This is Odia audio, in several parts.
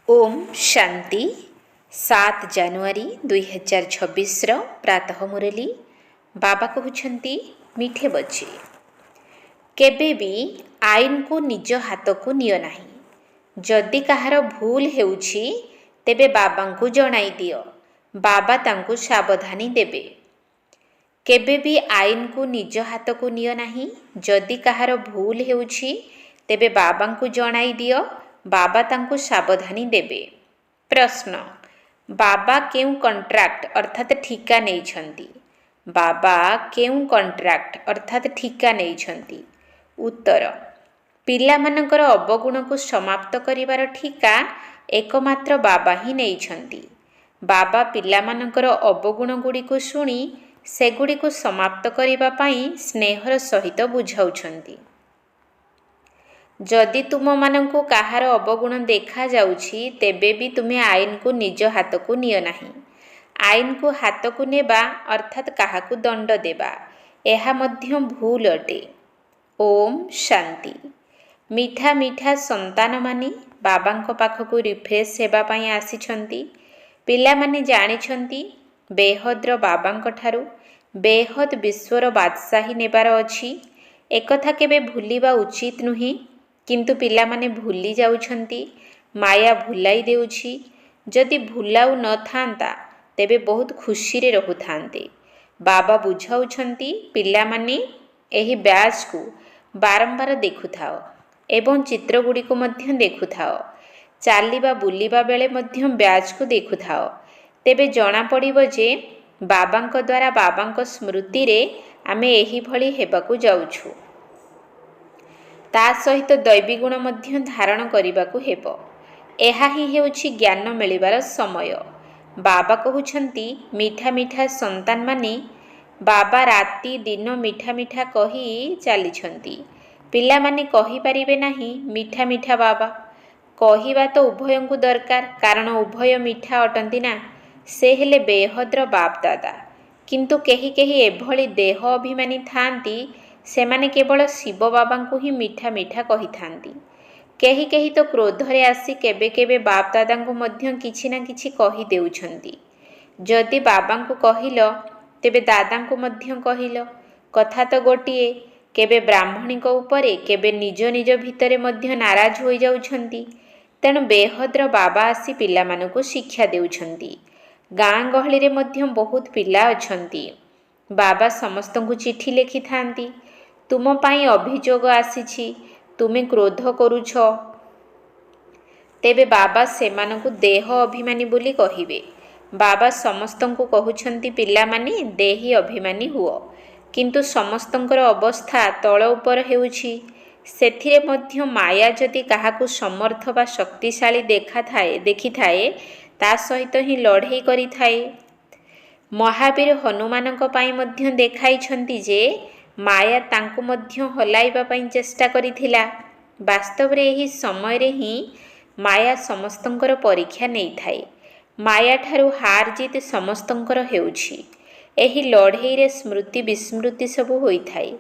ओम शांति 7 जानुआरी 2026 प्रातः मुरली बाबा कहते मीठे बच्चे केबे भी आईन को निज हाथ को नियो नाही। जदि कहार भूल हेउछि तेबे बाबा को जणाई दियो, बाबा तांको सावधानी देबे। केबे भी आईन को निज हाथ को नियो नाही। जदि कहार भूल हेउछि तेबे बाबा को जणाई दियो, बाबा तांको सावधानी देबे। प्रश्न, बाबा केउ कंट्राक्ट अर्थात ठिका नेइछंती? बाबा केउ कंट्राक्ट अर्थात ठिका नेइछंती? उत्तर, पिलामानकर अवगुण को समाप्त करिवार ठिका एकमात्र बाबा ही नेइछंती। बाबा पिलामानकर अवगुण गुडी को सुनी सेगुडी को समाप्त करिवा पई स्नेहर सहित बुझाउछंती। जदि तुम मानंकु काहार अवगुण देखा जाउछि तेबे भी तुमे आईन को निज हाथ को नियो नाही। आईन को हाथ को नेबा अर्थात काहाकु दंड देबा एहा मध्य भूल अटे। ओम शांति। मीठा मीठा संतान मानी बाबांको पाखकु रिफ्रेश हेबा पई आसीछंती। पिला माने जानिछंती बेहद्र बाबांको ठारू बेहद विश्वर बादशाही नेबार अछि। एकथा केबे भूलिबा उचित नुहे, किंतु पिला माने भूली जाउछंती। माया भुलाई देउछि। जदि भुलाउ न थांता तेबे बहुत खुशी रे रहुथांते। बाबा बुझाउछंती पिला माने एही ब्याज को बारंबार देखुथाओ एवं चित्र गुडी को मध्य देखुथाओ। चालिबा बुलिबा बेले मध्य ब्याज को देखुथाओ, तेबे जणा पड़िबो जे बाबांको द्वारा बाबांको स्मृति रे आमे एही भली हेबाकू जाउछु। ता सहित दैवी गुण मध्य धारण करिबाकू हेबो। एहा ही हेउछि ज्ञान मिलिबार समय। बाबा कहउछंती मीठा मीठा संतान माने बाबा राति दिन मीठा मीठा कही चलीछंती। पिला माने कही परिबे नाही मीठा मीठा बाबा। कहिबा तो उभयंकु दरकार, कारण उभय मीठा अटंती ना। से हेले बेहद्र बाप दादा, किंतु केही केही एभली देह अभिमानी थांती सेमाने केवल शिव बाबा को ही मीठा मीठा कही थांती। केही केही तो क्रोध रे आसी केबे केबे बाप दादा को मध्य किछि ना किछि कही देउछंती। जदि बाबा को कहिलो तेबे दादा को मध्य कहिलो। कथा तो गोटिए, केबे ब्राह्मणी को ऊपरे केबे निज निज भितरे मध्य नाराज होई जाउछंती। तेणु बेहद्र बाबा आसी पिला मानको शिक्षा देउछंती। गाँ गहली रे मध्य बहुत पिला अछंती। बाबा समस्त को चिठी लेखि थांती, तुम पाई अभियोग आसीछि, तुमे क्रोध करूछ। तेबे बाबा सेमानकु देह अभिमानी बोली कहिबे। बाबा समस्तंकु कहउछंती पिला माने देही अभिमानी हुओ, किंतु समस्तंकर अवस्था तळ उपर हेउछि। सेथिरे मध्य माया जदि काहाकु समर्थ बा शक्तिशाली देखि थाए ता सहित ही लढ़ई करि थाए। महावीर हनुमानक पाई मध्य देखाइछंती जे माया तांकु मध्य हलाइबा पई चेष्टा करिथिला। वास्तव रे एही समय रे ही माया समस्तंकर परीक्षा नेइ थाए। माया ठारू हार जीत समस्तंकर हेउछि। एही लढ़ई रे स्मृति विस्मृति सबु होई थाए।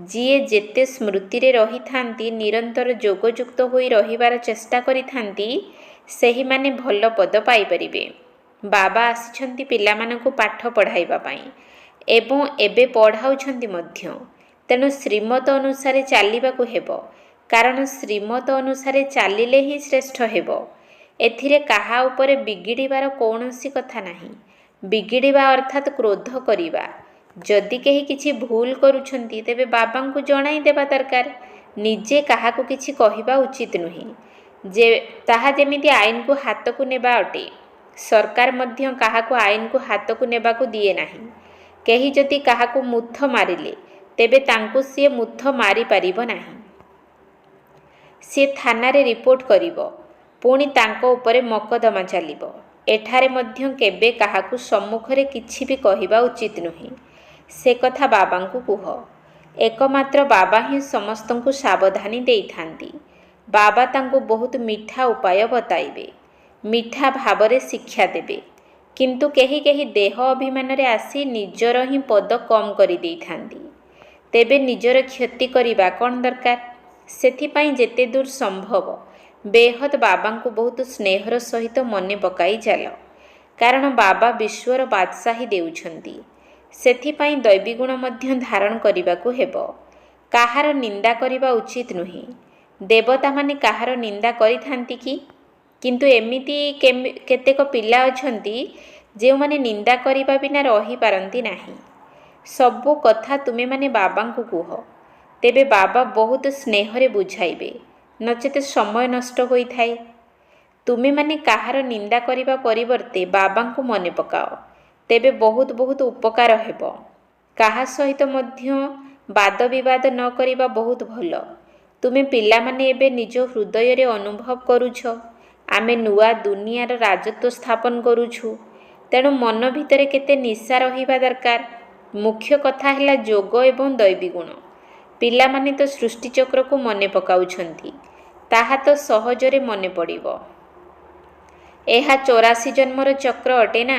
जिए जेते स्मृति रे रही थांती, निरंतर जोगयुक्त होई रहिबार चेष्टा करि थांती, सेही माने भल पद पाई परिबे। बाबा आसिछंती पिलामानकु पाठ पढ़ाइबा पई एवं एबे पढ़ाउछंती मध्य। तेणु श्रीमत अनुसारे चालिबाकू हेबो, कारण श्रीमत अनुसारे चालिले ही श्रेष्ठ हेबो। एथिरे काहा उपरे बिगिड़िबार कौनसी कथा नाही। बिगिड़िबा अर्थात क्रोध करिबा। जदि केही किछि भूल करूछंती तेबे बाबांकु जणाई देबा दरकार। निजे काहाकू किछि कहिबा उचित नुहे। जे ताहा जेमिति आईन को हाथ को नेबा अटे। सरकार मध्य काहाकू आईन को हाथ को नेबाकू दिए नाही। केही जदि काहाकू मुथ मारिले तेबे तांकू सिए मुथ मारी परिबो नाही। सिए थाना रे रिपोर्ट करिवो, पुणी तांको उपरे मकदमा चलिबो। एठारे मध्य केबे काहाकू सम्मुखरे किछि भी कहिबा उचित नुहे। से कथा बाबांकू कुह। एकमात्र बाबा ही समस्तंकु सावधानी देई थांती। बाबा तांकू बहुत मीठा उपाय बताइबे, मीठा भावरे शिक्षा देबे, किंतु केही केही देह अभिमान रे आसी निजर ही पद कम करि देई थांती। तेबे निजर क्षति करिबा कोन दरकार। सेथिपाई जेते दूर संभव ବେହଦ ବାବାଙ୍କୁ ବହୁତ ସ୍ନେହର ସହିତ ମନେ ପକାଇ ଚାଲ, କାରଣ ବାବା ବିଶ୍ୱର ବାଦଶାହୀ ଦେଉଛନ୍ତି। ସେଥିପାଇଁ ଦୈବୀଗୁଣ ମଧ୍ୟ ଧାରଣ କରିବାକୁ ହେବ। କାହାର ନିନ୍ଦା କରିବା ଉଚିତ ନୁହେଁ। ଦେବତାମାନେ କାହାର ନିନ୍ଦା କରିଥାନ୍ତି କି? କିନ୍ତୁ ଏମିତି କେତେକ ପିଲା ଅଛନ୍ତି ଯେଉଁମାନେ ନିନ୍ଦା କରିବା ବିନା ରହିପାରନ୍ତି ନାହିଁ। ସବୁ କଥା ତୁମେମାନେ ବାବାଙ୍କୁ କୁହ, ତେବେ ବାବା ବହୁତ ସ୍ନେହରେ ବୁଝାଇବେ, ନଚେତ ସମୟ ନଷ୍ଟ ହୋଇଥାଏ। ତୁମେମାନେ କାହାର ନିନ୍ଦା କରିବା ପରିବର୍ତ୍ତେ ବାବାଙ୍କୁ ମନେ ପକାଅ, ତେବେ ବହୁତ ବହୁତ ଉପକାର ହେବ। କାହା ସହିତ ମଧ୍ୟ ବାଦ ବିବାଦ ନ କରିବା ବହୁତ ଭଲ। ତୁମେ ପିଲାମାନେ ଏବେ ନିଜ ହୃଦୟରେ ଅନୁଭବ କରୁଛ, ଆମେ ନୂଆ ଦୁନିଆର ରାଜତ୍ୱ ସ୍ଥାପନ କରୁଛୁ। ତେଣୁ ମନ ଭିତରେ କେତେ ନିଶା ରହିବା ଦରକାର। ମୁଖ୍ୟ କଥା ହେଲା ଯୋଗ ଏବଂ ଦୈବୀଗୁଣ। ପିଲାମାନେ ତ ସୃଷ୍ଟିଚକ୍ରକୁ ମନେ ପକାଉଛନ୍ତି, ତାହା ତ ସହଜରେ ମନେ ପଡ଼ିବ। ଏହା 84 ଜନ୍ମର ଚକ୍ର ଅଟେ ନା।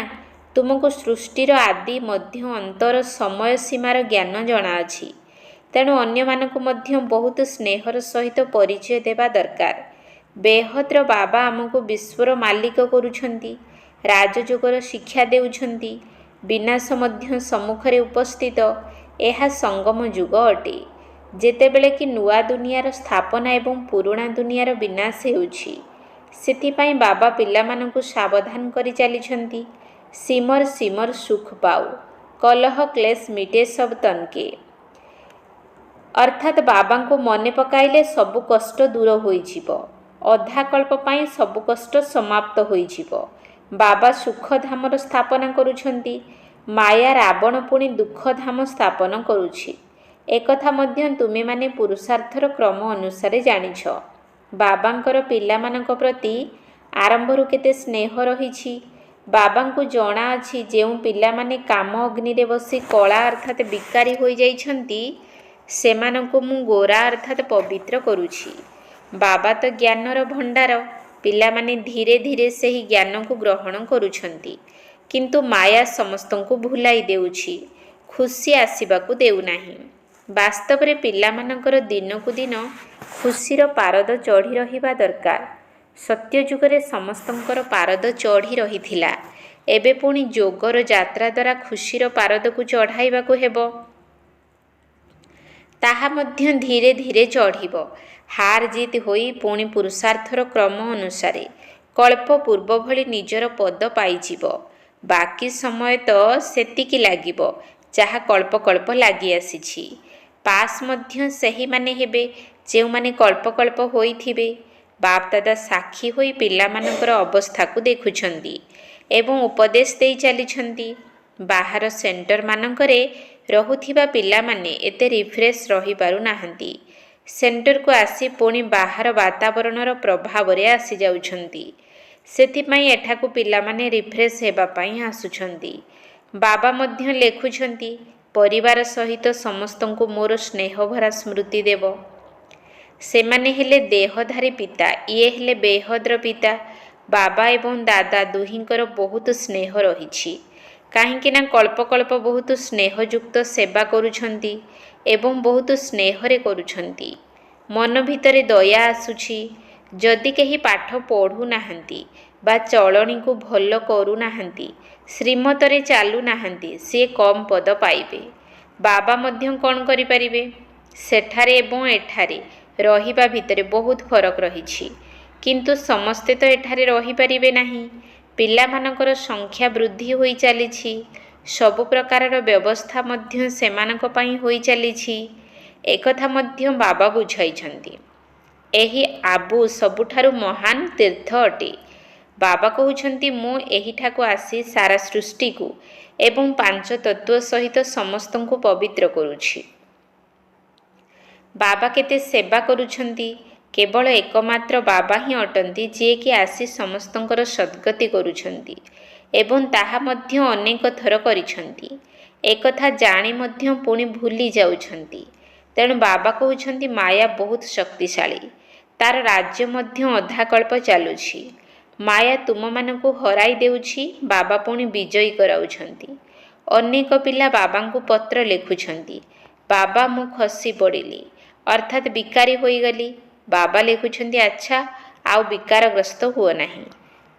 ତୁମକୁ ସୃଷ୍ଟିର ଆଦି ମଧ୍ୟ ଅନ୍ତର ସମୟ ସୀମାର ଜ୍ଞାନ ଜଣାଅଛି। ତେଣୁ ଅନ୍ୟମାନଙ୍କୁ ମଧ୍ୟ ବହୁତ ସ୍ନେହର ସହିତ ପରିଚୟ ଦେବା ଦରକାର। ବେହଦ୍ର ବାବା ଆମକୁ ବିଶ୍ୱର ମାଲିକ କରୁଛନ୍ତି, ରାଜଯୋଗର ଶିକ୍ଷା ଦେଉଛନ୍ତି। ବିନାଶ ମଧ୍ୟ ସମ୍ମୁଖରେ ଉପସ୍ଥିତ। ଏହା ସଙ୍ଗମ ଯୁଗ ଅଟେ, ଯେତେବେଳେ କି ନୂଆ ଦୁନିଆର ସ୍ଥାପନା ଏବଂ ପୁରୁଣା ଦୁନିଆର ବିନାଶ ହେଉଛି। ସେଥିପାଇଁ ବାବା ପିଲାମାନଙ୍କୁ ସାବଧାନ କରି ଚାଲିଛନ୍ତି, ସିମର ସିମର ସୁଖ ପାଉ, କଲହ କ୍ଲେଶ ମିଟେ ସବ ତନକେ। ଅର୍ଥାତ୍ ବାବାଙ୍କୁ ମନେ ପକାଇଲେ ସବୁ କଷ୍ଟ ଦୂର ହୋଇଯିବ। ଅଧାକଳ୍ପ ପାଇଁ ସବୁ କଷ୍ଟ ସମାପ୍ତ ହୋଇଯିବ। ବାବା ସୁଖଧାମର ସ୍ଥାପନା କରୁଛନ୍ତି। ମାୟା ରାବଣ ପୁଣି ଦୁଃଖଧାମ ସ୍ଥାପନ କରୁଛି। ଏକଥା ମଧ୍ୟ ତୁମେମାନେ ପୁରୁଷାର୍ଥର କ୍ରମ ଅନୁସାରେ ଜାଣିଛ। ବାବାଙ୍କର ପିଲାମାନଙ୍କ ପ୍ରତି ଆରମ୍ଭରୁ କେତେ ସ୍ନେହ ରହିଛି। ବାବାଙ୍କୁ ଜଣାଅଛି ଯେଉଁ ପିଲାମାନେ କାମ ଅଗ୍ନିରେ ବସି କଳା ଅର୍ଥାତ୍ ବିକାରୀ ହୋଇଯାଇଛନ୍ତି, ସେମାନଙ୍କୁ ମୁଁ ଗୋରା ଅର୍ଥାତ୍ ପବିତ୍ର କରୁଛି। ବାବା ତ ଜ୍ଞାନର ଭଣ୍ଡାର। ପିଲାମାନେ ଧୀରେ ଧୀରେ ସେହି ଜ୍ଞାନକୁ ଗ୍ରହଣ କରୁଛନ୍ତି। କିନ୍ତୁ ମାୟା ସମସ୍ତଙ୍କୁ ଭୁଲାଇ ଦେଉଛି, ଖୁସି ଆସିବାକୁ ଦେଉନାହିଁ। ବାସ୍ତବରେ ପିଲାମାନଙ୍କର ଦିନକୁ ଦିନ ଖୁସିର ପାରଦ ଚଢ଼ି ରହିବା ଦରକାର। ସତ୍ୟଯୁଗରେ ସମସ୍ତଙ୍କର ପାରଦ ଚଢ଼ି ରହିଥିଲା। ଏବେ ପୁଣି ଯୋଗର ଯାତ୍ରା ଦ୍ୱାରା ଖୁସିର ପାରଦକୁ ଚଢ଼ାଇବାକୁ ହେବ। ତାହା ମଧ୍ୟ ଧୀରେ ଧୀରେ ଚଢ଼ିବ। ହାର ଜିତ୍ ହୋଇ ପୁଣି ପୁରୁଷାର୍ଥର କ୍ରମ ଅନୁସାରେ କଳ୍ପ ପୂର୍ବ ଭଳି ନିଜର ପଦ ପାଇଯିବ। ବାକି ସମୟ ତ ସେତିକି ଲାଗିବ ଯାହା କଳ୍ପ କଳ୍ପ ଲାଗି ଆସିଛି। ପାସ୍ ମଧ୍ୟ ସେହିମାନେ ହେବେ ଯେଉଁମାନେ କଳ୍ପ କଳ୍ପ ହୋଇଥିବେ। ବାପଦାଦା ସାକ୍ଷୀ ହୋଇ ପିଲାମାନଙ୍କର ଅବସ୍ଥାକୁ ଦେଖୁଛନ୍ତି ଏବଂ ଉପଦେଶ ଦେଇ ଚାଲିଛନ୍ତି। ବାହାର ସେଣ୍ଟରମାନଙ୍କରେ ରହୁଥିବା ପିଲାମାନେ ଏତେ ରିଫ୍ରେଶ୍ ରହିପାରୁନାହାନ୍ତି। ସେଣ୍ଟରକୁ ଆସି ପୁଣି ବାହାର ବାତାବରଣର ପ୍ରଭାବରେ ଆସିଯାଉଛନ୍ତି। ସେଥିପାଇଁ ଏଠାକୁ ପିଲାମାନେ ରିଫ୍ରେଶ୍ ହେବା ପାଇଁ ଆସୁଛନ୍ତି। ବାବା ମଧ୍ୟ ଲେଖୁଛନ୍ତି, ପରିବାର ସହିତ ସମସ୍ତଙ୍କୁ ମୋର ସ୍ନେହଭରା ସ୍ମୃତି ଦେବ। ସେମାନେ ହେଲେ ଦେହଧାରୀ ପିତା, ଇଏ ହେଲେ ବେହଦ୍ର ପିତା। ବାବା ଏବଂ ଦାଦା ଦୁହିଁଙ୍କର ବହୁତ ସ୍ନେହ ରହିଛି। କାହିଁକି ନା କଳ୍ପ କଳ୍ପ ବହୁତ ସ୍ନେହଯୁକ୍ତ ସେବା କରୁଛନ୍ତି ଏବଂ ବହୁତ ସ୍ନେହରେ କରୁଛନ୍ତି। ମନ ଭିତରେ ଦୟା ଆସୁଛି। ଯଦି କେହି ପାଠ ପଢ଼ୁନାହାନ୍ତି ବା ଚଳଣିକୁ ଭଲ କରୁନାହାନ୍ତି, ଶ୍ରୀମତରେ ଚାଲୁନାହାନ୍ତି, ସିଏ କମ୍ ପଦ ପାଇବେ। ବାବା ମଧ୍ୟ କ'ଣ କରିପାରିବେ? ସେଠାରେ ଏବଂ ଏଠାରେ ରହିବା ଭିତରେ ବହୁତ ଫରକ ରହିଛି। କିନ୍ତୁ ସମସ୍ତେ ତ ଏଠାରେ ରହିପାରିବେ ନାହିଁ। ପିଲାମାନଙ୍କର ସଂଖ୍ୟା ବୃଦ୍ଧି ହୋଇ ଚାଲିଛି। ସବୁ ପ୍ରକାରର ବ୍ୟବସ୍ଥା ମଧ୍ୟ ସେମାନଙ୍କ ପାଇଁ ହୋଇ ଚାଲିଛି। ଏକଥା ମଧ୍ୟ ବାବା ବୁଝାଇଛନ୍ତି। ଏହି ଆବୁ ସବୁଠାରୁ ମହାନ ତୀର୍ଥ ଅଟେ। ବାବା କହୁଛନ୍ତି, ମୁଁ ଏହିଠାକୁ ଆସି ସାରା ସୃଷ୍ଟିକୁ ଏବଂ ପାଞ୍ଚ ତତ୍ତ୍ୱ ସହିତ ସମସ୍ତଙ୍କୁ ପବିତ୍ର କରୁଛି। ବାବା କେତେ ସେବା କରୁଛନ୍ତି। କେବଳ ଏକମାତ୍ର ବାବା ହିଁ ଅଟନ୍ତି ଯିଏକି ଆସି ସମସ୍ତଙ୍କର ସଦ୍ଗତି କରୁଛନ୍ତି ଏବଂ ତାହା ମଧ୍ୟ ଅନେକ ଥର କରିଛନ୍ତି। ଏକଥା ଜାଣି ମଧ୍ୟ ପୁଣି ଭୁଲି ଯାଉଛନ୍ତି। ତେଣୁ ବାବା କହୁଛନ୍ତି, ମାୟା ବହୁତ ଶକ୍ତିଶାଳୀ। ତାର ରାଜ୍ୟ ମଧ୍ୟ ଅଧାକଳ୍ପ ଚାଲୁଛି। ମାୟା ତୁମମାନଙ୍କୁ ହରାଇ ଦେଉଛି, ବାବା ପୁଣି ବିଜୟୀ କରାଉଛନ୍ତି। ଅନେକ ପିଲା ବାବାଙ୍କୁ ପତ୍ର ଲେଖୁଛନ୍ତି, ବାବା ମୁଁ ଖସି ପଡ଼ିଲି ଅର୍ଥାତ୍ ବିକାରୀ ହୋଇଗଲି। ବାବା ଲେଖୁଛନ୍ତି, ଆଚ୍ଛା ଆଉ ବିକାରଗ୍ରସ୍ତ ହୁଅ ନାହିଁ।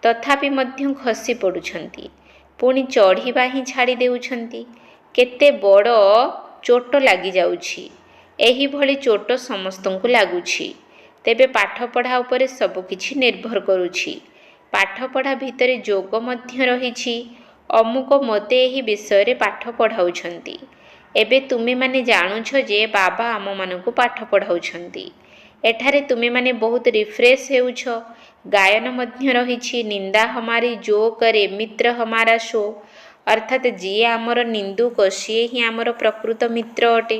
ତଥାପି ମଧ୍ୟ ଖସି ପଡ଼ୁଛନ୍ତି, ପୁଣି ଚଢ଼ିବା ହିଁ ଛାଡ଼ି ଦେଉଛନ୍ତି। କେତେ ବଡ଼ ଚୋଟ ଲାଗିଯାଉଛି। ଏହିଭଳି ଚୋଟ ସମସ୍ତଙ୍କୁ ଲାଗୁଛି। ତେବେ ପାଠପଢ଼ା ଉପରେ ସବୁକିଛି ନିର୍ଭର କରୁଛି। ପାଠପଢ଼ା ଭିତରେ ଯୋଗ ମଧ୍ୟ ରହିଛି। ଅମୁକ ମୋତେ ଏହି ବିଷୟରେ ପାଠ ପଢ଼ାଉଛନ୍ତି। ଏବେ ତୁମେମାନେ ଜାଣୁଛ ଯେ ବାବା ଆମମାନଙ୍କୁ ପାଠ ପଢ଼ାଉଛନ୍ତି। ଏଠାରେ ତୁମେମାନେ ବହୁତ ରିଫ୍ରେଶ ହେଉଛ। ଗାୟନ ମଧ୍ୟ ରହିଛି। ନିନ୍ଦା ହମାରି ଜୋ କରେ ମିତ୍ର ହମାରା ଶୋ, ଅର୍ଥାତ୍ ଯିଏ ଆମର ନିନ୍ଦୁକ ସିଏ ହିଁ ଆମର ପ୍ରକୃତ ମିତ୍ର ଅଟେ।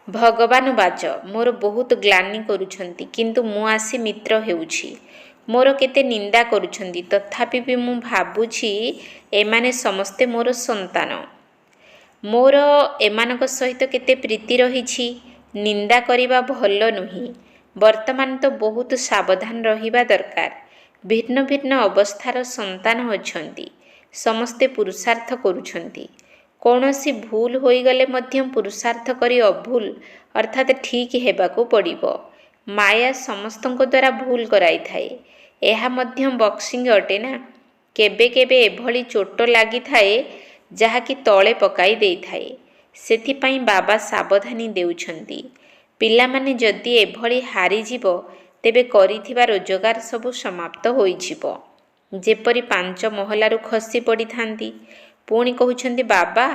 ଭଗବାନ ବାଚ ମୋର ବହୁତ ଗ୍ଲାନି କରୁଛନ୍ତି, କିନ୍ତୁ ମୁଁ ଆସି ମିତ୍ର ହେଉଛି। ମୋର କେତେ ନିନ୍ଦା କରୁଛନ୍ତି, ତଥାପି ବି ମୁଁ ଭାବୁଛି ଏମାନେ ସମସ୍ତେ ମୋର ସନ୍ତାନ। ମୋର ଏମାନଙ୍କ ସହିତ କେତେ ପ୍ରୀତି ରହିଛି। ନିନ୍ଦା କରିବା ଭଲ ନୁହେଁ। ବର୍ତ୍ତମାନ ତ ବହୁତ ସାବଧାନ ରହିବା ଦରକାର। ଭିନ୍ନ ଭିନ୍ନ ଅବସ୍ଥାର ସନ୍ତାନ ଅଛନ୍ତି। ସମସ୍ତେ ପୁରୁଷାର୍ଥ କରୁଛନ୍ତି। କୌଣସି ଭୁଲ ହୋଇଗଲେ ମଧ୍ୟ ପୁରୁଷାର୍ଥ କରି ଅଭୁଲ ଅର୍ଥାତ୍ ଠିକ୍ ହେବାକୁ ପଡ଼ିବ। ମାୟା ସମସ୍ତଙ୍କ ଦ୍ୱାରା ଭୁଲ କରାଇଥାଏ। ଏହା ମଧ୍ୟ ବକ୍ସିଂ ଅଟେ ନା। କେବେ କେବେ ଏଭଳି ଚୋଟ ଲାଗିଥାଏ ଯାହାକି ତଳେ ପକାଇ ଦେଇଥାଏ। ସେଥିପାଇଁ ବାବା ସାବଧାନୀ ଦେଉଛନ୍ତି। ପିଲାମାନେ ଯଦି ଏଭଳି ହାରିଯିବ, ତେବେ କରିଥିବା ରୋଜଗାର ସବୁ ସମାପ୍ତ ହୋଇଯିବ। ଯେପରି 5 ମହଲାରୁ ଖସି ପଡ଼ିଥାନ୍ତି। ପୁଣି କହୁଛନ୍ତି ବାବା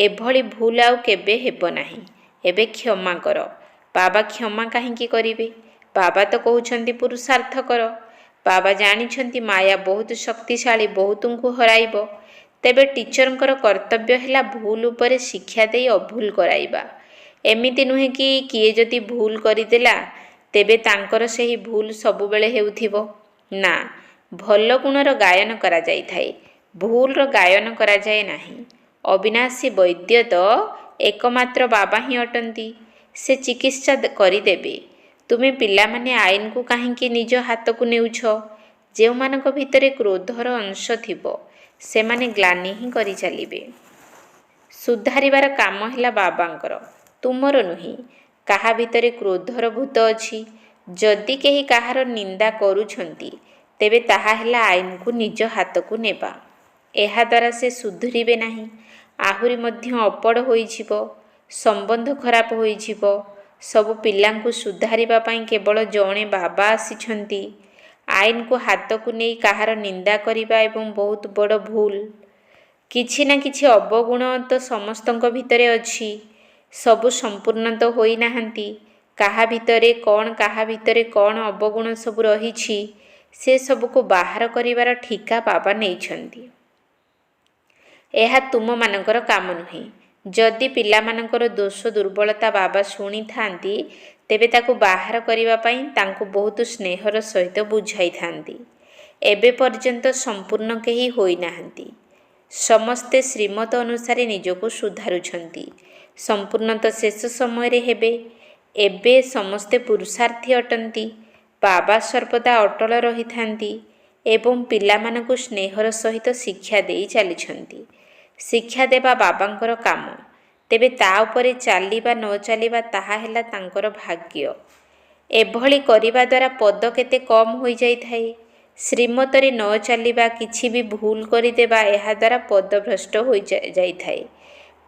ଏଭଳି ଭୁଲ ଆଉ କେବେ ହେବ ନାହିଁ। ଏବେ କ୍ଷମା କର। ବାବା କ୍ଷମା କାହିଁକି କରିବେ? ବାବା ତ କହୁଛନ୍ତି ପୁରୁଷାର୍ଥ କର। ବାବା ଜାଣିଛନ୍ତି ମାୟା ବହୁତ ଶକ୍ତିଶାଳୀ, ବହୁତଙ୍କୁ ହରାଇବ। ତେବେ ଟିଚରଙ୍କର କର୍ତ୍ତବ୍ୟ ହେଲା ଭୁଲ ଉପରେ ଶିକ୍ଷା ଦେଇ ଅଭୁଲ କରାଇବା। ଏମିତି ନୁହେଁ କି କିଏ ଯଦି ଭୁଲ କରିଦେଲା ତେବେ ତାଙ୍କର ସେହି ଭୁଲ ସବୁବେଳେ ହେଉଥିବ। ନା, ଭଲ ଗୁଣର ଗାୟନ କରାଯାଇଥାଏ, ଭୁଲର ଗାୟନ କରାଯାଏ ନାହିଁ। ଅବିନାଶୀ ବୈଦ୍ୟ ତ ଏକମାତ୍ର ବାବା ହିଁ ଅଟନ୍ତି। ସେ ଚିକିତ୍ସା କରିଦେବେ। ତୁମେ ପିଲାମାନେ ଆଇନକୁ କାହିଁକି ନିଜ ହାତକୁ ନେଉଛ? ଯେଉଁମାନଙ୍କ ଭିତରେ କ୍ରୋଧର ଅଂଶ ଥିବ ସେମାନେ ଗ୍ଲାନି ହିଁ କରି ଚାଲିବେ। ସୁଧାରିବାର କାମ ହେଲା ବାବାଙ୍କର, ତୁମର ନୁହେଁ। କାହା ଭିତରେ କ୍ରୋଧର ଭୂତ ଅଛି? ଯଦି କେହି କାହାର ନିନ୍ଦା କରୁଛନ୍ତି, ତେବେ ତାହା ହେଲା ଆଇନକୁ ନିଜ ହାତକୁ ନେବା। ଏହାଦ୍ୱାରା ସେ ସୁଧୁରିବେ ନାହିଁ, ଆହୁରି ମଧ୍ୟ ଅପଡ଼ ହୋଇଯିବ। ସମ୍ବନ୍ଧ ଖରାପ ହୋଇଯିବ। ସବୁ ପିଲାଙ୍କୁ ସୁଧାରିବା ପାଇଁ କେବଳ ଜଣେ ବାବା ଆସିଛନ୍ତି। ଆଇନକୁ ହାତକୁ ନେଇ କାହାର ନିନ୍ଦା କରିବା ଏବଂ ବହୁତ ବଡ଼ ଭୁଲ। କିଛି ନା କିଛି ଅବଗୁଣ ତ ସମସ୍ତଙ୍କ ଭିତରେ ଅଛି। ସବୁ ସମ୍ପୂର୍ଣ୍ଣ ତ ହୋଇନାହାନ୍ତି। କାହା ଭିତରେ କ'ଣ ଅବଗୁଣ ସବୁ ରହିଛି, ସେ ସବୁକୁ ବାହାର କରିବାର ଠିକା ବାବା ନେଇଛନ୍ତି। ଏହା ତୁମମାନଙ୍କର କାମ ନୁହେଁ। ଯଦି ପିଲାମାନଙ୍କର ଦୋଷ ଦୁର୍ବଳତା ବାବା ଶୁଣିଥାନ୍ତି, ତେବେ ତାକୁ ବାହାର କରିବା ପାଇଁ ତାଙ୍କୁ ବହୁତ ସ୍ନେହର ସହିତ ବୁଝାଇଥାନ୍ତି। ଏବେ ପର୍ଯ୍ୟନ୍ତ ସମ୍ପୂର୍ଣ୍ଣ କେହି ହୋଇନାହାନ୍ତି। ସମସ୍ତେ ଶ୍ରୀମତ ଅନୁସାରେ ନିଜକୁ ସୁଧାରୁଛନ୍ତି। ସମ୍ପୂର୍ଣ୍ଣ ତ ଶେଷ ସମୟରେ ହେବେ। ଏବେ ସମସ୍ତେ ପୁରୁଷାର୍ଥୀ ଅଟନ୍ତି। ବାବା ସର୍ବଦା ଅଟଳ ରହିଥାନ୍ତି ଏବଂ ପିଲାମାନଙ୍କୁ ସ୍ନେହର ସହିତ ଶିକ୍ଷା ଦେଇ ଚାଲିଛନ୍ତି। ଶିକ୍ଷା ଦେବା ବାବାଙ୍କର କାମ। ତେବେ ତା ଉପରେ ଚାଲିବା ନ ଚାଲିବା ତାହା ହେଲା ତାଙ୍କର ଭାଗ୍ୟ। ଏଭଳି କରିବା ଦ୍ୱାରା ପଦ କେତେ କମ୍ ହୋଇଯାଇଥାଏ। ଶ୍ରୀମତରେ ନ ଚାଲିବା, କିଛି ବି ଭୁଲ କରିଦେବା, ଏହାଦ୍ୱାରା ପଦଭ୍ରଷ୍ଟ ହୋଇଯାଇଥାଏ।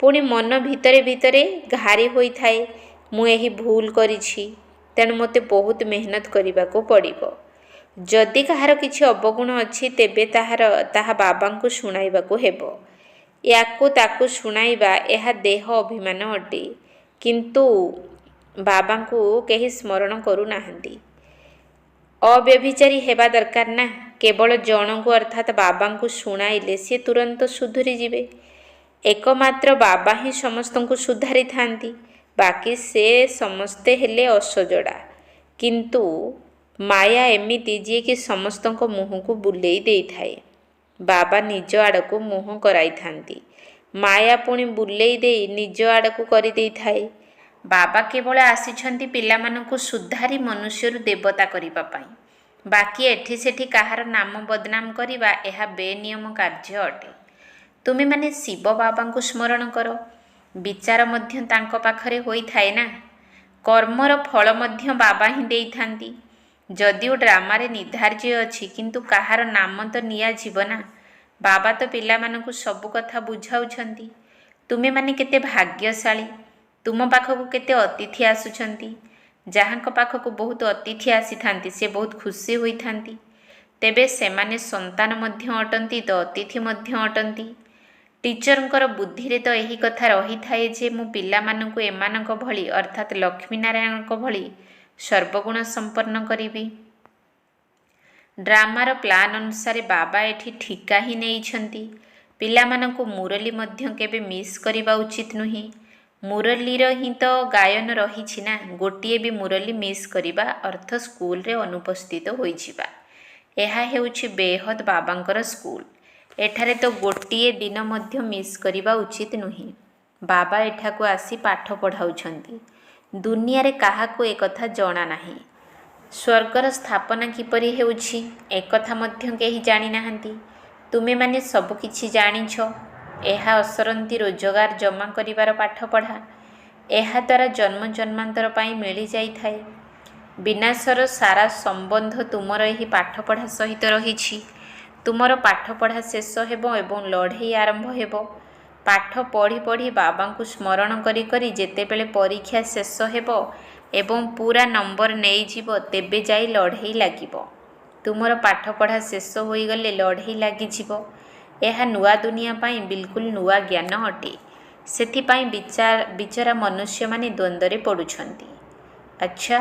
ପୁଣି ମନ ଭିତରେ ଭିତରେ ଘାରି ହୋଇଥାଏ, ମୁଁ ଏହି ଭୁଲ କରିଛି, ତେଣୁ ମୋତେ ବହୁତ ମେହନତ କରିବାକୁ ପଡ଼ିବ। ଯଦି କାହାର କିଛି ଅବଗୁଣ ଅଛି, ତେବେ ତାହା ବାବାଙ୍କୁ ଶୁଣାଇବାକୁ ହେବ। ୟାକୁ ତାକୁ ଶୁଣାଇବା ଏହା ଦେହ ଅଭିମାନ ଅଟେ। କିନ୍ତୁ ବାବାଙ୍କୁ କେହି ସ୍ମରଣ କରୁନାହାନ୍ତି। ଅବ୍ୟଭିଚାରୀ ହେବା ଦରକାର ନା। କେବଳ ଜଣଙ୍କୁ ଅର୍ଥାତ୍ ବାବାଙ୍କୁ ଶୁଣାଇଲେ ସିଏ ତୁରନ୍ତ ସୁଧୁରିଯିବେ। ଏକମାତ୍ର ବାବା ହିଁ ସମସ୍ତଙ୍କୁ ସୁଧାରିଥାନ୍ତି। ବାକି ସେ ସମସ୍ତେ ହେଲେ ଅସଜଡ଼ା। କିନ୍ତୁ ମାୟା ଏମିତି ଯିଏକି ସମସ୍ତଙ୍କ ମୁହଁକୁ ବୁଲେଇ ଦେଇଥାଏ। ବାବା ନିଜ ଆଡ଼କୁ ମୁହଁ କରାଇଥାନ୍ତି। ମାୟା ପୁଣି ବୁଲେଇ ଦେଇ ନିଜ ଆଡ଼କୁ କରିଦେଇଥାଏ। ବାବା କେବଳ ଆସିଛନ୍ତି ପିଲାମାନଙ୍କୁ ସୁଧାରି ମନୁଷ୍ୟରୁ ଦେବତା କରିବା ପାଇଁ। ବାକି ଏଠି ସେଠି କାହାର ନାମ ବଦନାମ କରିବା ଏହା ବେନିୟମ କାର୍ଯ୍ୟ ଅଟେ। ତୁମେମାନେ ଶିବ ବାବାଙ୍କୁ ସ୍ମରଣ କର। ବିଚାର ମଧ୍ୟ ତାଙ୍କ ପାଖରେ ହୋଇଥାଏ ନା। କର୍ମର ଫଳ ମଧ୍ୟ ବାବା ହିଁ ଦେଇଥାନ୍ତି। ଯଦିଓ ଡ୍ରାମାରେ ନିର୍ଦ୍ଧାର୍ଯ୍ୟ ଅଛି, କିନ୍ତୁ କାହାର ନାମ ତ ନିଆଯିବ ନା। ବାବା ତ ପିଲାମାନଙ୍କୁ ସବୁ କଥା ବୁଝାଉଛନ୍ତି। ତୁମେମାନେ କେତେ ଭାଗ୍ୟଶାଳୀ। ତୁମ ପାଖକୁ କେତେ ଅତିଥି ଆସୁଛନ୍ତି। ଯାହାଙ୍କ ପାଖକୁ ବହୁତ ଅତିଥି ଆସିଥାନ୍ତି ସେ ବହୁତ ଖୁସି ହୋଇଥାନ୍ତି। ତେବେ ସେମାନେ ସନ୍ତାନ ମଧ୍ୟ ଅଟନ୍ତି ତ ଅତିଥି ମଧ୍ୟ ଅଟନ୍ତି। ଟିଚରଙ୍କର ବୁଦ୍ଧିରେ ତ ଏହି କଥା ରହିଥାଏ ଯେ ମୁଁ ପିଲାମାନଙ୍କୁ ଏମାନଙ୍କ ଭଳି ଅର୍ଥାତ୍ ଲକ୍ଷ୍ମୀନାରାୟଣଙ୍କ ଭଳି ସର୍ବଗୁଣ ସମ୍ପନ୍ନ କରିବି। ଡ୍ରାମାର ପ୍ଲାନ୍ ଅନୁସାରେ ବାବା ଏଠି ଠିକା ହିଁ ନେଇଛନ୍ତି। ପିଲାମାନଙ୍କୁ ମୁରଲୀ ମଧ୍ୟ କେବେ ମିସ୍ କରିବା ଉଚିତ ନୁହେଁ। ମୁରଲୀର ହିଁ ତ ଗାୟନ ରହିଛି ନା। ଗୋଟିଏ ବି ମୁରଲୀ ମିସ୍ କରିବା ଅର୍ଥ ସ୍କୁଲରେ ଅନୁପସ୍ଥିତ ହୋଇଯିବା। ଏହା ହେଉଛି ବେହଦ୍ ବାବାଙ୍କର ସ୍କୁଲ। ଏଠାରେ ତ ଗୋଟିଏ ଦିନ ମଧ୍ୟ ମିସ୍ କରିବା ଉଚିତ ନୁହେଁ। ବାବା ଏଠାକୁ ଆସି ପାଠ ପଢ଼ାଉଛନ୍ତି। ଦୁନିଆରେ କାହାକୁ ଏକଥା ଜଣା ନାହିଁ। ସ୍ୱର୍ଗର ସ୍ଥାପନା କିପରି ହେଉଛି ଏକଥା ମଧ୍ୟ କେହି ଜାଣିନାହାନ୍ତି। ତୁମେମାନେ ସବୁ କିଛି ଜାଣିଛ। ଏହା ଅସରନ୍ତି ରୋଜଗାର ଜମା କରିବାର ପାଠପଢ଼ା। ଏହାଦ୍ୱାରା ଜନ୍ମ ଜନ୍ମାନ୍ତର ପାଇଁ ମିଳିଯାଇଥାଏ। ବିନାଶର ସାରା ସମ୍ବନ୍ଧ ତୁମର ଏହି ପାଠପଢ଼ା ସହିତ ରହିଛି। ତୁମର ପାଠପଢ଼ା ଶେଷ ହେବ ଏବଂ ଲଢ଼େଇ ଆରମ୍ଭ ହେବ। ପାଠ ପଢ଼ି ପଢ଼ି ବାବାଙ୍କୁ ସ୍ମରଣ କରି କରି ଯେତେବେଳେ ପରୀକ୍ଷା ଶେଷ ହେବ ଏବଂ ପୂରା ନମ୍ବର ନେଇଯିବ ତେବେ ଯାଇ ଲଢ଼େଇ ଲାଗିବ। ତୁମର ପାଠପଢ଼ା ଶେଷ ହୋଇଗଲେ ଲଢ଼େଇ ଲାଗିଯିବ। ଏହା ନୂଆ ଦୁନିଆ ପାଇଁ ବିଲକୁଲ ନୂଆ ଜ୍ଞାନ ଅଟେ। ସେଥିପାଇଁ ବିଚରା ମନୁଷ୍ୟମାନେ ଦ୍ୱନ୍ଦ୍ୱରେ ପଡ଼ୁଛନ୍ତି। ଆଚ୍ଛା,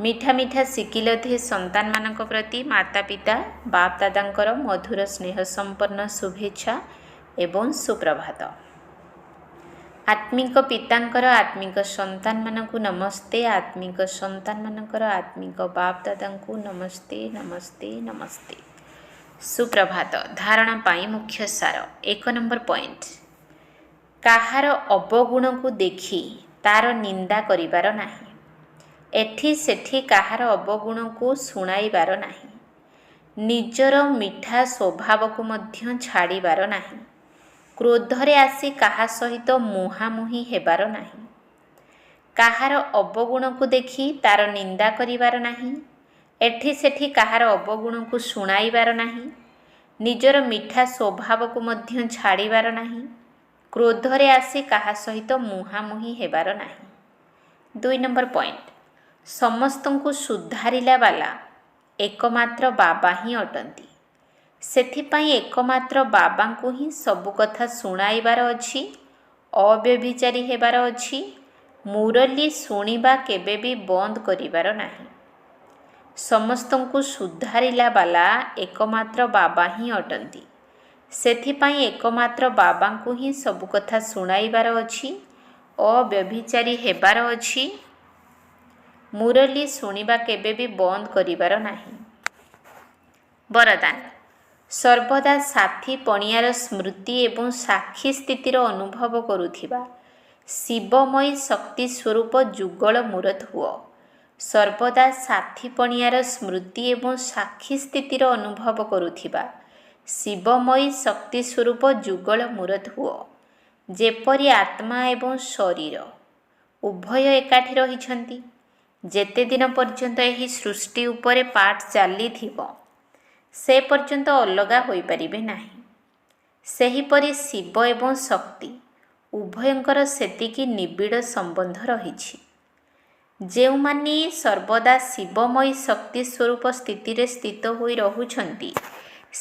ମିଠା ମିଠା ଶିକିଲ ଦିଏ ସନ୍ତାନମାନଙ୍କ ପ୍ରତି ମାତା ପିତା ବାପ ଦାଦାଙ୍କର ମଧୁର ସ୍ନେହ ସମ୍ପନ୍ନ ଶୁଭେଚ୍ଛା ଏବଂ ସୁପ୍ରଭାତ। ଆତ୍ମିକ ପିତାଙ୍କର ଆତ୍ମିକ ସନ୍ତାନମାନଙ୍କୁ ନମସ୍ତେ। ଆତ୍ମିକ ସନ୍ତାନମାନଙ୍କର ଆତ୍ମିକ ବାପ ଦାଦାଙ୍କୁ ନମସ୍ତେ ନମସ୍ତେ ନମସ୍ତେ। ସୁପ୍ରଭାତ। ଧାରଣା ପାଇଁ ମୁଖ୍ୟ ସାର। 1 ନମ୍ବର ପଏଣ୍ଟ, କାହାର ଅବଗୁଣକୁ ଦେଖି ତାର ନିନ୍ଦା କରିବାର ନାହିଁ। ଏଠି ସେଠି କାହାର ଅବଗୁଣକୁ ଶୁଣାଇବାର ନାହିଁ। ନିଜର ମିଠା ସ୍ୱଭାବକୁ ମଧ୍ୟ ଛାଡ଼ିବାର ନାହିଁ। କ୍ରୋଧରେ ଆସି କାହା ସହିତ ମୁହାଁମୁହିଁ ହେବାର ନାହିଁ। କାହାର ଅବଗୁଣକୁ ଦେଖି ତାର ନିନ୍ଦା କରିବାର ନାହିଁ। ଏଠି ସେଠି କାହାର ଅବଗୁଣକୁ ଶୁଣାଇବାର ନାହିଁ। ନିଜର ମିଠା ସ୍ୱଭାବକୁ ମଧ୍ୟ ଛାଡ଼ିବାର ନାହିଁ। କ୍ରୋଧରେ ଆସି କାହା ସହିତ ମୁହାଁମୁହିଁ ହେବାର ନାହିଁ। 2 ନମ୍ବର ପଏଣ୍ଟ, ସମସ୍ତଙ୍କୁ ସୁଧାରିଲା ବାଲା ଏକମାତ୍ର ବାବା ହିଁ ଅଟନ୍ତି। ସେଥିପାଇଁ ଏକମାତ୍ର ବାବାଙ୍କୁ ହିଁ ସବୁ କଥା ଶୁଣାଇବାର ଅଛି। ଅବ୍ୟଭିଚାରୀ ହେବାର ଅଛି। ମୁରଲୀ ଶୁଣିବା କେବେ ବି ବନ୍ଦ କରିବାର ନାହିଁ। ସମସ୍ତଙ୍କୁ ସୁଧାରିଲା ବାଲା ଏକମାତ୍ର ବାବା ହିଁ ଅଟନ୍ତି। ସେଥିପାଇଁ ଏକମାତ୍ର ବାବାଙ୍କୁ ହିଁ ସବୁ କଥା ଶୁଣାଇବାର ଅଛି। ଅବ୍ୟଭିଚାରୀ ହେବାର ଅଛି। ମୁରଲୀ ଶୁଣିବା କେବେ ବି ବନ୍ଦ କରିବାର ନାହିଁ। ବରଦାନ, ସର୍ବଦା ସାଥୀ ପଣିଆର ସ୍ମୃତି ଏବଂ ସାକ୍ଷୀ ସ୍ଥିତିର ଅନୁଭବ କରୁଥିବା ଶିବମୟୀ ଶକ୍ତି ସ୍ୱରୂପ ଯୁଗଳ ମୂରତ ହୁଅ। ସର୍ବଦା ସାଥୀ ପଣିଆର ସ୍ମୃତି ଏବଂ ସାକ୍ଷୀ ସ୍ଥିତିର ଅନୁଭବ କରୁଥିବା ଶିବମୟୀ ଶକ୍ତି ସ୍ୱରୂପ ଯୁଗଳ ମୂରତ ହୁଅ। ଯେପରି ଆତ୍ମା ଏବଂ ଶରୀର ଉଭୟ ଏକାଠି ରହିଛନ୍ତି। ଯେତେ ଦିନ ପର୍ଯ୍ୟନ୍ତ ଏହି ସୃଷ୍ଟି ଉପରେ ପାଠ ଚାଲିଥିବ ସେ ପର୍ଯ୍ୟନ୍ତ ଅଲଗା ହୋଇପାରିବେ ନାହିଁ। ସେହିପରି ଶିବ ଏବଂ ଶକ୍ତି ଉଭୟଙ୍କର ସେତିକି ନିବିଡ଼ ସମ୍ବନ୍ଧ ରହିଛି। ଯେଉଁମାନେ ସର୍ବଦା ଶିବମୟୀ ଶକ୍ତି ସ୍ୱରୂପ ସ୍ଥିତିରେ ସ୍ଥିତ ହୋଇ ରହୁଛନ୍ତି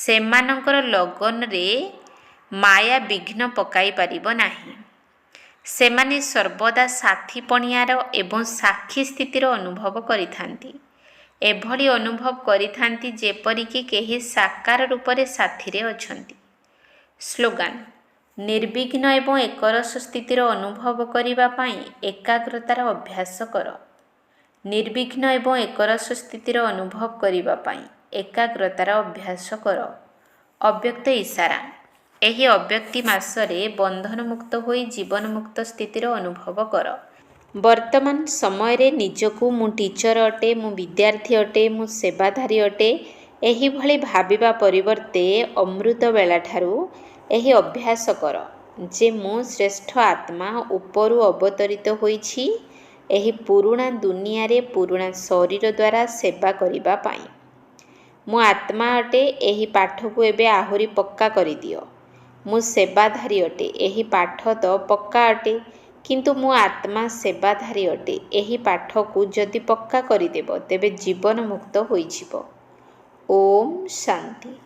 ସେମାନଙ୍କର ଲଗନରେ ମାୟା ବିଘ୍ନ ପକାଇ ପାରିବ ନାହିଁ। ସେମାନେ ସର୍ବଦା ସାଥୀ ପଣିଆର ଏବଂ ସାକ୍ଷୀ ସ୍ଥିତିର ଅନୁଭବ କରିଥାନ୍ତି। ଏଭଳି ଅନୁଭବ କରିଥାନ୍ତି ଯେପରିକି କେହି ସାକାର ରୂପରେ ସାଥିରେ ଅଛନ୍ତି। ସ୍ଲୋଗାନ, ନିର୍ବିଘ୍ନ ଏବଂ ଏକରସ ସ୍ଥିତିର ଅନୁଭବ କରିବା ପାଇଁ ଏକାଗ୍ରତାର ଅଭ୍ୟାସ କର। ନିର୍ବିଘ୍ନ ଏବଂ ଏକରସ ସ୍ଥିତିର ଅନୁଭବ କରିବା ପାଇଁ ଏକାଗ୍ରତାର ଅଭ୍ୟାସ କର। ଅବ୍ୟକ୍ତ ଇସାରା, ଏହି ଅବ୍ୟକ୍ତି ମାସରେ ବନ୍ଧନମୁକ୍ତ ହୋଇ ଜୀବନମୁକ୍ତ ସ୍ଥିତିର ଅନୁଭବ କର। ବର୍ତ୍ତମାନ ସମୟରେ ନିଜକୁ ମୁଁ ଟିଚର ଅଟେ, ମୁଁ ବିଦ୍ୟାର୍ଥୀ ଅଟେ, ମୁଁ ସେବାଧାରୀ ଅଟେ ଏହିଭଳି ଭାବିବା ପରିବର୍ତ୍ତେ ଅମୃତ ବେଳାଠାରୁ ଏହି ଅଭ୍ୟାସ କର ଯେ ମୁଁ ଶ୍ରେଷ୍ଠ ଆତ୍ମା ଉପରୁ ଅବତରିତ ହୋଇଛି ଏହି ପୁରୁଣା ଦୁନିଆରେ ପୁରୁଣା ଶରୀର ଦ୍ୱାରା ସେବା କରିବା ପାଇଁ। ମୁଁ ଆତ୍ମା ଅଟେ, ଏହି ପାଠକୁ ଏବେ ଆହୁରି ପକ୍କା କରିଦିଅ। ମୁଁ ସେବାଧାରୀ ଅଟେ, ଏହି ପାଠ ତ ପକ୍କା ଅଟେ, କିନ୍ତୁ ମୁଁ ଆତ୍ମା ସେବାଧାରୀ ଅଟେ, ଏହି ପାଠକୁ ଯଦି ପକ୍କା କରିଦେବ ତେବେ ଜୀବନ ମୁକ୍ତ ହୋଇଯିବ। ଓମ୍ ଶାନ୍ତି।